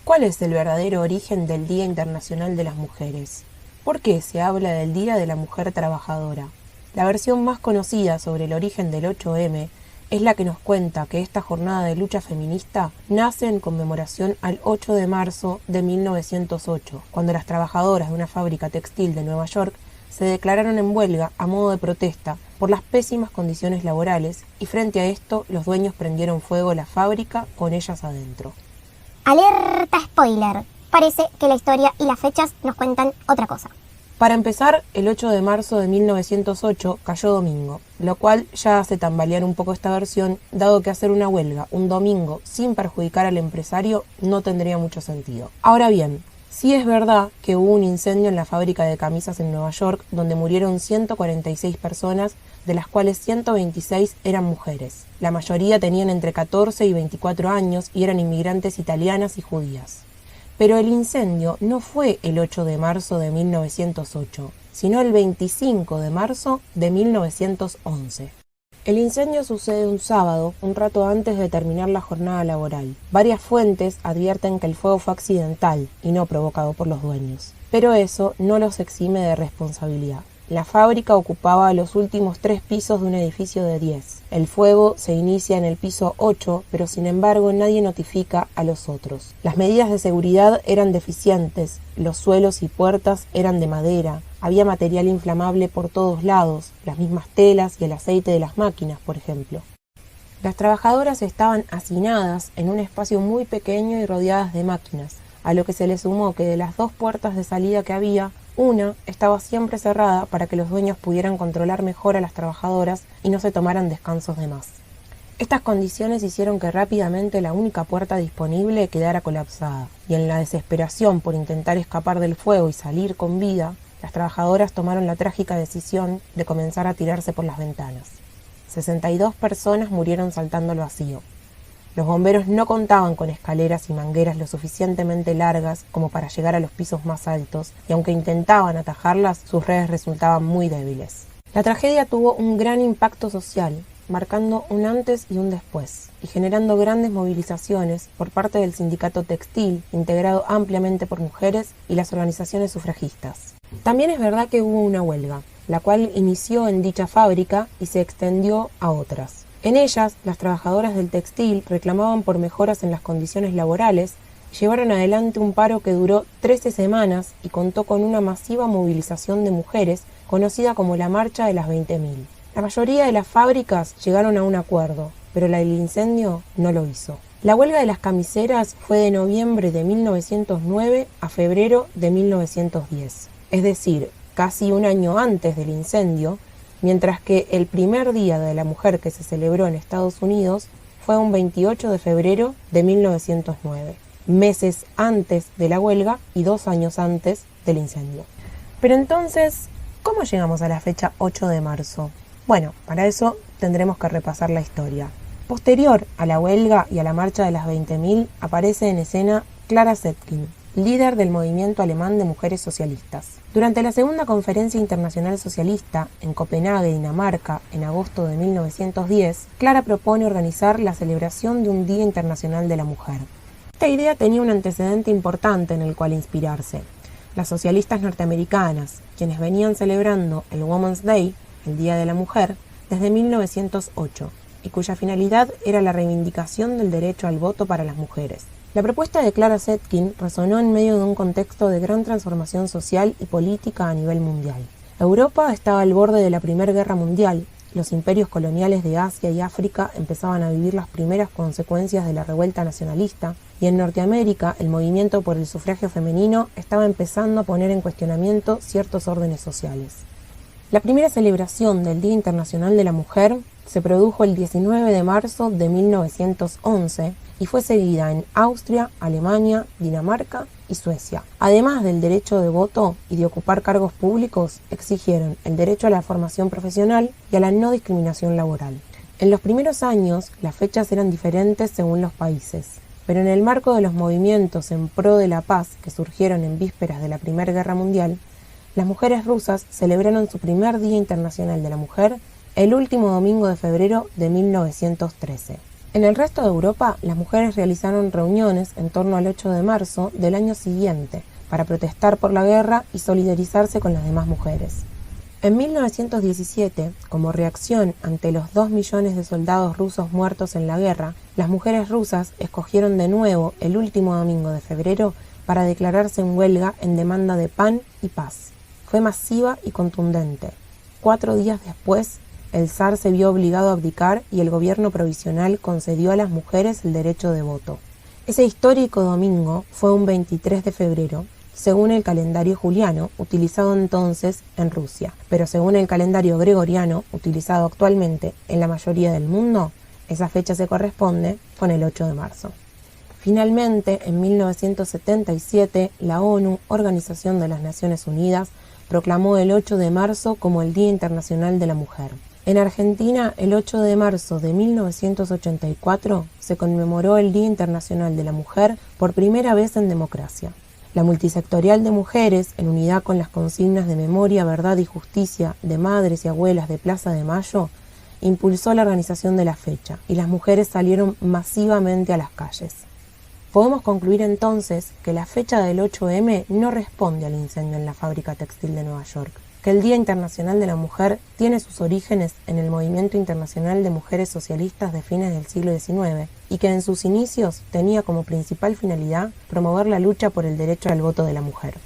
¿Cuál es el verdadero origen del Día Internacional de las Mujeres? ¿Por qué se habla del Día de la Mujer Trabajadora? La versión más conocida sobre el origen del 8M es la que nos cuenta que esta jornada de lucha feminista nace en conmemoración al 8 de marzo de 1908, cuando las trabajadoras de una fábrica textil de Nueva York se declararon en huelga a modo de protesta por las pésimas condiciones laborales y frente a esto los dueños prendieron fuego a la fábrica con ellas adentro. Alerta spoiler. Parece que la historia y las fechas nos cuentan otra cosa. Para empezar, el 8 de marzo de 1908 cayó domingo, lo cual ya hace tambalear un poco esta versión, dado que hacer una huelga un domingo sin perjudicar al empresario no tendría mucho sentido. Ahora bien, sí es verdad que hubo un incendio en la fábrica de camisas en Nueva York donde murieron 146 personas, de las cuales 126 eran mujeres. La mayoría tenían entre 14 y 24 años y eran inmigrantes italianas y judías. Pero el incendio no fue el 8 de marzo de 1908, sino el 25 de marzo de 1911. El incendio sucede un sábado, un rato antes de terminar la jornada laboral. Varias fuentes advierten que el fuego fue accidental y no provocado por los dueños. Pero eso no los exime de responsabilidad. La fábrica ocupaba los últimos 3 pisos de un edificio de 10. El fuego se inicia en el piso 8, pero sin embargo nadie notifica a los otros. Las medidas de seguridad eran deficientes, los suelos y puertas eran de madera, había material inflamable por todos lados, las mismas telas y el aceite de las máquinas, por ejemplo. Las trabajadoras estaban hacinadas en un espacio muy pequeño y rodeadas de máquinas, a lo que se le sumó que de las 2 puertas de salida que había, una estaba siempre cerrada para que los dueños pudieran controlar mejor a las trabajadoras y no se tomaran descansos de más. Estas condiciones hicieron que rápidamente la única puerta disponible quedara colapsada, y en la desesperación por intentar escapar del fuego y salir con vida, las trabajadoras tomaron la trágica decisión de comenzar a tirarse por las ventanas. 62 personas murieron saltando al vacío. Los bomberos no contaban con escaleras y mangueras lo suficientemente largas como para llegar a los pisos más altos, y aunque intentaban atajarlas, sus redes resultaban muy débiles. La tragedia tuvo un gran impacto social, marcando un antes y un después, y generando grandes movilizaciones por parte del sindicato textil, integrado ampliamente por mujeres y las organizaciones sufragistas. También es verdad que hubo una huelga, la cual inició en dicha fábrica y se extendió a otras. En ellas, las trabajadoras del textil reclamaban por mejoras en las condiciones laborales y llevaron adelante un paro que duró 13 semanas y contó con una masiva movilización de mujeres conocida como la Marcha de las 20.000. La mayoría de las fábricas llegaron a un acuerdo, pero la del incendio no lo hizo. La huelga de las camiseras fue de noviembre de 1909 a febrero de 1910, es decir, casi un año antes del incendio, mientras que el primer Día de la Mujer que se celebró en Estados Unidos fue un 28 de febrero de 1909, meses antes de la huelga y 2 años antes del incendio. Pero entonces, ¿cómo llegamos a la fecha 8 de marzo? Bueno, para eso tendremos que repasar la historia. Posterior a la huelga y a la marcha de las 20.000, aparece en escena Clara Zetkin, líder del movimiento alemán de mujeres socialistas. Durante la Segunda Conferencia Internacional Socialista, en Copenhague, Dinamarca, en agosto de 1910, Clara propone organizar la celebración de un Día Internacional de la Mujer. Esta idea tenía un antecedente importante en el cual inspirarse. Las socialistas norteamericanas, quienes venían celebrando el Women's Day, el Día de la Mujer, desde 1908, y cuya finalidad era la reivindicación del derecho al voto para las mujeres. La propuesta de Clara Zetkin resonó en medio de un contexto de gran transformación social y política a nivel mundial. Europa estaba al borde de la Primera Guerra Mundial, los imperios coloniales de Asia y África empezaban a vivir las primeras consecuencias de la revuelta nacionalista, y en Norteamérica el movimiento por el sufragio femenino estaba empezando a poner en cuestionamiento ciertos órdenes sociales. La primera celebración del Día Internacional de la Mujer se produjo el 19 de marzo de 1911 y fue seguida en Austria, Alemania, Dinamarca y Suecia. Además del derecho de voto y de ocupar cargos públicos, exigieron el derecho a la formación profesional y a la no discriminación laboral. En los primeros años, las fechas eran diferentes según los países, pero en el marco de los movimientos en pro de la paz que surgieron en vísperas de la Primera Guerra Mundial, las mujeres rusas celebraron su primer Día Internacional de la Mujer el último domingo de febrero de 1913. En el resto de Europa, las mujeres realizaron reuniones en torno al 8 de marzo del año siguiente para protestar por la guerra y solidarizarse con las demás mujeres. En 1917, como reacción ante los 2 millones de soldados rusos muertos en la guerra, las mujeres rusas escogieron de nuevo el último domingo de febrero para declararse en huelga en demanda de pan y paz. Fue masiva y contundente. 4 días después, el zar se vio obligado a abdicar y el gobierno provisional concedió a las mujeres el derecho de voto. Ese histórico domingo fue un 23 de febrero, según el calendario juliano, utilizado entonces en Rusia, pero según el calendario gregoriano, utilizado actualmente en la mayoría del mundo, esa fecha se corresponde con el 8 de marzo. Finalmente, en 1977, la ONU, Organización de las Naciones Unidas, proclamó el 8 de marzo como el Día Internacional de la Mujer. En Argentina, el 8 de marzo de 1984, se conmemoró el Día Internacional de la Mujer por primera vez en democracia. La multisectorial de mujeres, en unidad con las consignas de memoria, verdad y justicia de madres y abuelas de Plaza de Mayo, impulsó la organización de la fecha y las mujeres salieron masivamente a las calles. Podemos concluir entonces que la fecha del 8M no responde al incendio en la fábrica textil de Nueva York, que el Día Internacional de la Mujer tiene sus orígenes en el Movimiento Internacional de Mujeres Socialistas de fines del siglo XIX y que en sus inicios tenía como principal finalidad promover la lucha por el derecho al voto de la mujer.